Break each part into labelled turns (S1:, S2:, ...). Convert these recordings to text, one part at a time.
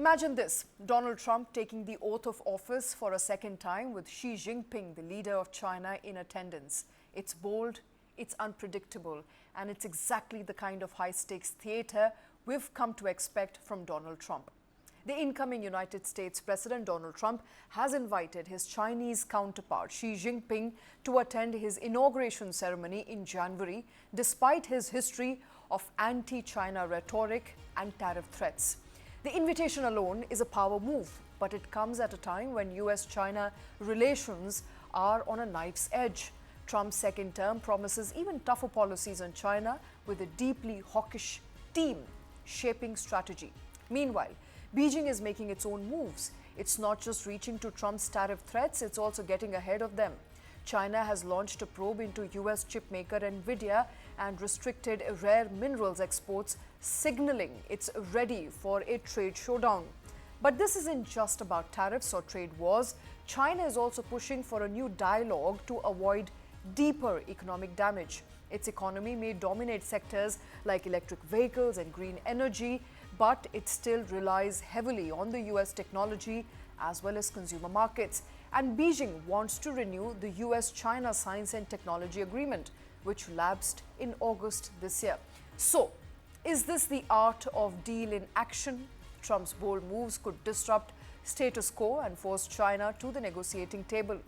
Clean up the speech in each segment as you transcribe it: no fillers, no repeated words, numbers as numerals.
S1: Imagine this, Donald Trump taking the oath of office for a second time with Xi Jinping, the leader of China, in attendance. It's bold, it's unpredictable, and it's exactly the kind of high-stakes theater we've come to expect from Donald Trump. The incoming United States President Donald Trump has invited his Chinese counterpart Xi Jinping to attend his inauguration ceremony in January, despite his history of anti-China rhetoric and tariff threats. The invitation alone is a power move, but it comes at a time when U.S. China relations are on a knife's edge. Trump's second term promises even tougher policies on China with a deeply hawkish team shaping strategy. Meanwhile, Beijing is making its own moves. It's not just reaching to Trump's tariff threats, it's also getting ahead of them. China has launched a probe into U.S chipmaker Nvidia and restricted rare minerals exports, signaling it's ready for a trade showdown. But this isn't just about tariffs or trade wars. China is also pushing for a new dialogue to avoid deeper economic damage. Its economy may dominate sectors like electric vehicles and green energy, but it still relies heavily on the U.S. technology as well as consumer markets. And Beijing wants to renew the U.S. China Science and Technology Agreement, which lapsed in August this year. So, is this the art of deal in action? Trump's bold moves could disrupt status quo and force China to the negotiating table.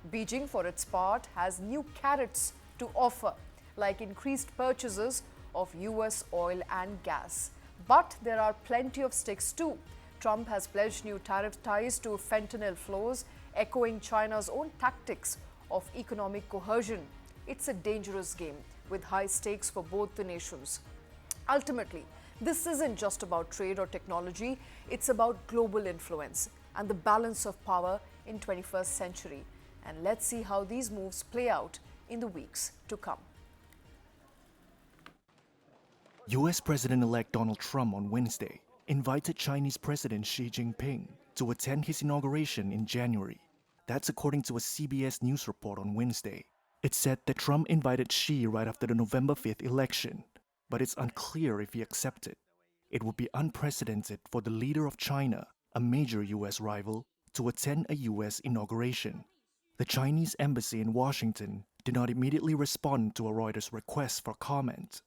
S1: Beijing, for its part, has new carrots to offer, like increased purchases of U.S. oil and gas. But there are plenty of sticks too. Trump has pledged new tariff ties to fentanyl flows, echoing China's own tactics of economic coercion. It's a dangerous game with high stakes for both the nations. Ultimately, this isn't just about trade or technology, it's about global influence and the balance of power in 21st century. And let's see how these moves play out in the weeks to come.
S2: U.S. President-elect Donald Trump on Wednesday invited Chinese President Xi Jinping to attend his inauguration in January. That's according to a CBS News report on Wednesday. It said that Trump invited Xi right after the November 5th election, but it's unclear if he accepted. It would be unprecedented for the leader of China, a major U.S. rival, to attend a U.S. inauguration. The Chinese embassy in Washington did not immediately respond to a Reuters request for comment.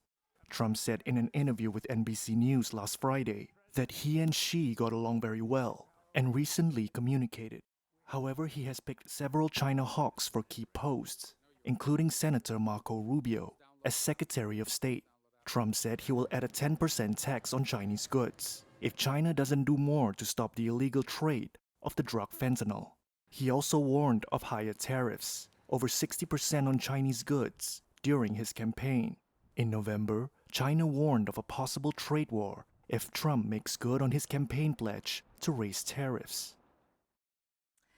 S2: Trump said in an interview with NBC News last Friday that he and Xi got along very well and recently communicated. However, he has picked several China hawks for key posts, including Senator Marco Rubio as Secretary of State. Trump said he will add a 10% tax on Chinese goods if China doesn't do more to stop the illegal trade of the drug fentanyl. He also warned of higher tariffs, over 60% on Chinese goods, during his campaign. In November, China warned of a possible trade war if Trump makes good on his campaign pledge to raise tariffs.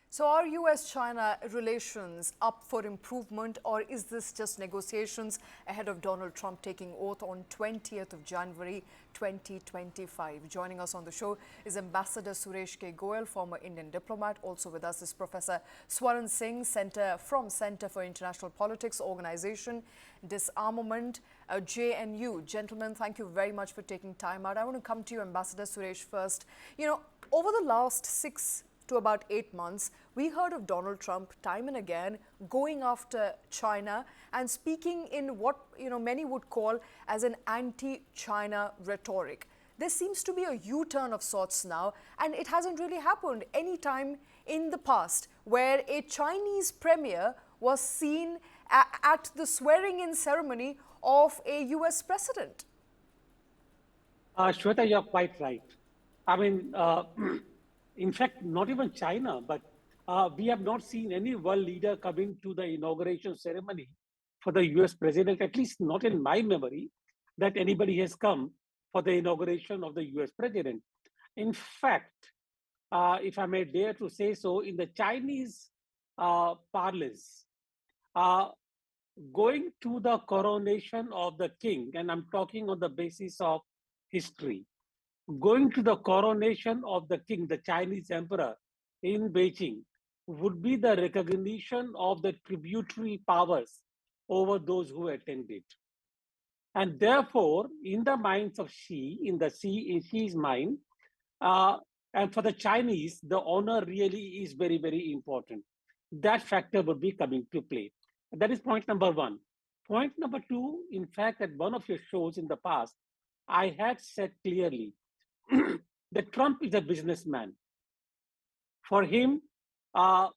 S1: So are U.S.-China relations up for improvement, or is this just negotiations ahead of Donald Trump taking oath on 20th of January 2025? Joining us on the show is Ambassador Suresh K. Goyal, former Indian diplomat. Also with us is Professor Swaran Singh, Center for International Politics, Organization, Disarmament, JNU. Gentlemen, thank you very much for taking time out. I want to come to you, Ambassador Suresh, first. Over the last 6 to about 8 months, we heard of Donald Trump time and again going after China and speaking in what many would call as an anti-China rhetoric. There seems to be a U-turn of sorts now, and it hasn't really happened any time in the past where a Chinese premier was seen at the swearing-in ceremony of a U.S. president.
S3: Shweta, you're quite right. I mean, in fact, not even China, but we have not seen any world leader coming to the inauguration ceremony for the US president, at least not in my memory, that anybody has come for the inauguration of the US president. In fact, if I may dare to say so, in the Chinese parlance, going to the coronation of the king, and I'm talking on the basis of history, going to the coronation of the king, the Chinese emperor in Beijing, would be the recognition of the tributary powers over those who attended. And therefore, in the minds of Xi, in Xi's mind, And for the Chinese, the honor really is very, very important. That factor would be coming to play. That is point number one. Point number two, in fact, at one of your shows in the past, I had said clearly that Trump is a businessman. For him, uh,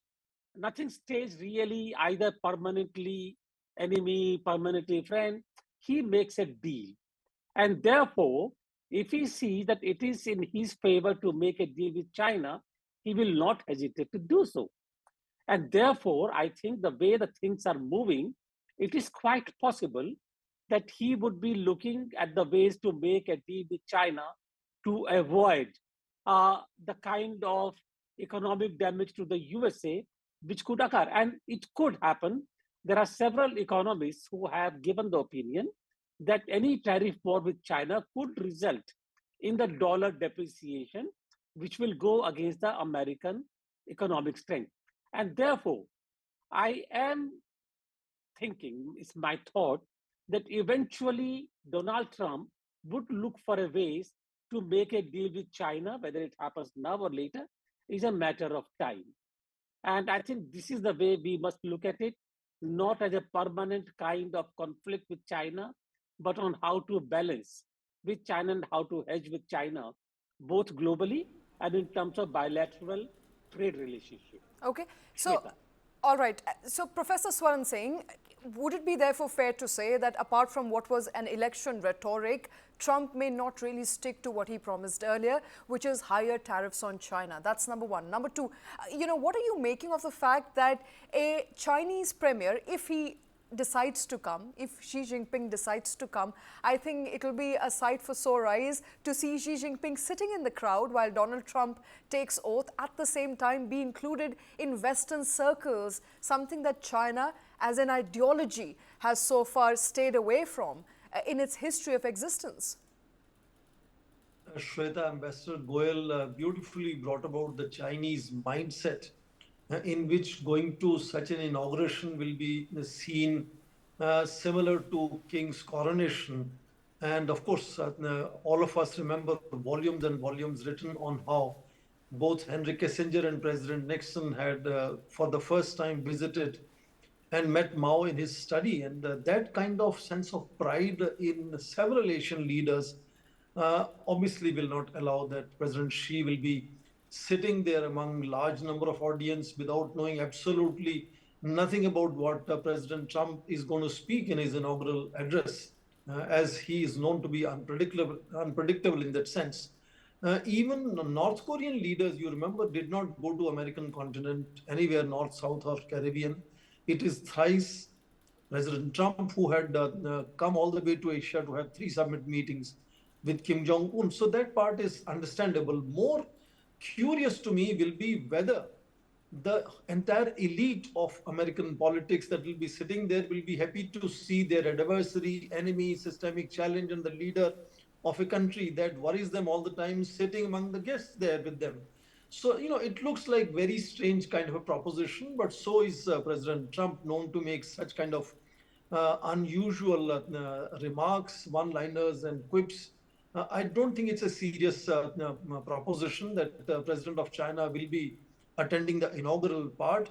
S3: nothing stays really either permanently enemy, permanently friend. He makes a deal. And therefore, if he sees that it is in his favor to make a deal with China, he will not hesitate to do so. And therefore, I think the way the things are moving, it is quite possible that he would be looking at the ways to make a deal with China to avoid the kind of economic damage to the USA which could occur. And it could happen. There are several economists who have given the opinion that any tariff war with China could result in the dollar depreciation, which will go against the American economic strength. And therefore, I am thinking, it's my thought, that eventually Donald Trump would look for a ways to make a deal with China, whether it happens now or later, is a matter of time. And I think this is the way we must look at it, not as a permanent kind of conflict with China, but on how to balance with China and how to hedge with China, both globally and in terms of bilateral trade relationship.
S1: Okay, so,
S3: Shweta.
S1: all right. So, Professor Swaran Singh, would it be therefore fair to say that apart from what was an election rhetoric, Trump may not really stick to what he promised earlier, which is higher tariffs on China? That's number one. Number two, what are you making of the fact that a Chinese premier, if he decides to come, if Xi Jinping decides to come, I think it will be a sight for sore eyes to see Xi Jinping sitting in the crowd while Donald Trump takes oath, at the same time be included in Western circles, something that China as an ideology has so far stayed away from in its history of existence.
S4: Shweta, Ambassador Goyal beautifully brought about the Chinese mindset in which going to such an inauguration will be seen similar to King's coronation. And of course, all of us remember volumes and volumes written on how both Henry Kissinger and President Nixon had, for the first time, visited and met Mao in his study. And that kind of sense of pride in several Asian leaders obviously will not allow that President Xi will be sitting there among large number of audience without knowing absolutely nothing about what President Trump is going to speak in his inaugural address, as he is known to be unpredictable in that sense. Even North Korean leaders, you remember, did not go to American continent anywhere, North, South, or Caribbean. It is thrice President Trump who had come all the way to Asia to have three summit meetings with Kim Jong Un. So that part is understandable. More curious to me will be whether the entire elite of American politics that will be sitting there will be happy to see their adversary, enemy, systemic challenge, and the leader of a country that worries them all the time sitting among the guests there with them. So, it looks like very strange kind of a proposition, but so is President Trump, known to make such kind of unusual remarks, one-liners, and quips. I don't think it's a serious proposition that President of China will be attending the inaugural part.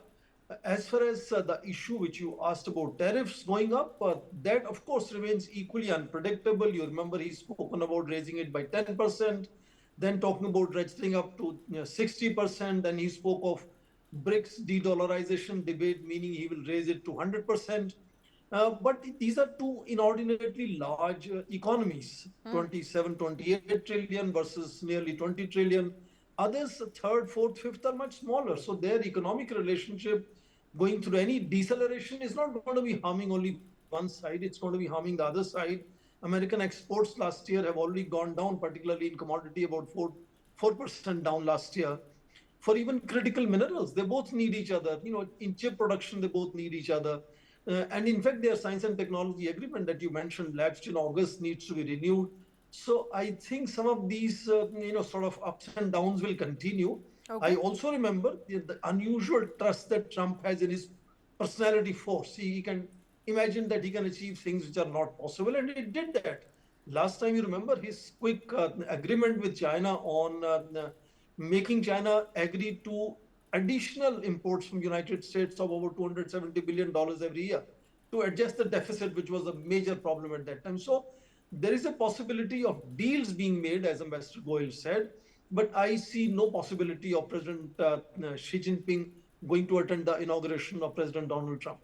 S4: As far as the issue which you asked about tariffs going up, that of course remains equally unpredictable. You remember he's spoken about raising it by 10%, then talking about ratcheting up to 60%, then he spoke of BRICS de-dollarization debate, meaning he will raise it to 100%. But these are two inordinately large economies, 27, 28 trillion versus nearly 20 trillion. Others, third, fourth, fifth, are much smaller. So their economic relationship going through any deceleration is not going to be harming only one side, it's going to be harming the other side. American exports last year have already gone down, particularly in commodity, about 4% down last year. For even critical minerals, they both need each other. In chip production, they both need each other. And in fact, their science and technology agreement that you mentioned lapsed in August needs to be renewed. So I think some of these, sort of ups and downs will continue.
S1: Okay.
S4: I also remember the unusual trust that Trump has in his personality force. He can imagine that he can achieve things which are not possible, and he did that. Last time, you remember his quick agreement with China on making China agree to additional imports from United States of over $270 billion every year to adjust the deficit, which was a major problem at that time. So there is a possibility of deals being made, as Ambassador Goyal said, but I see no possibility of President Xi Jinping going to attend the inauguration of President Donald Trump.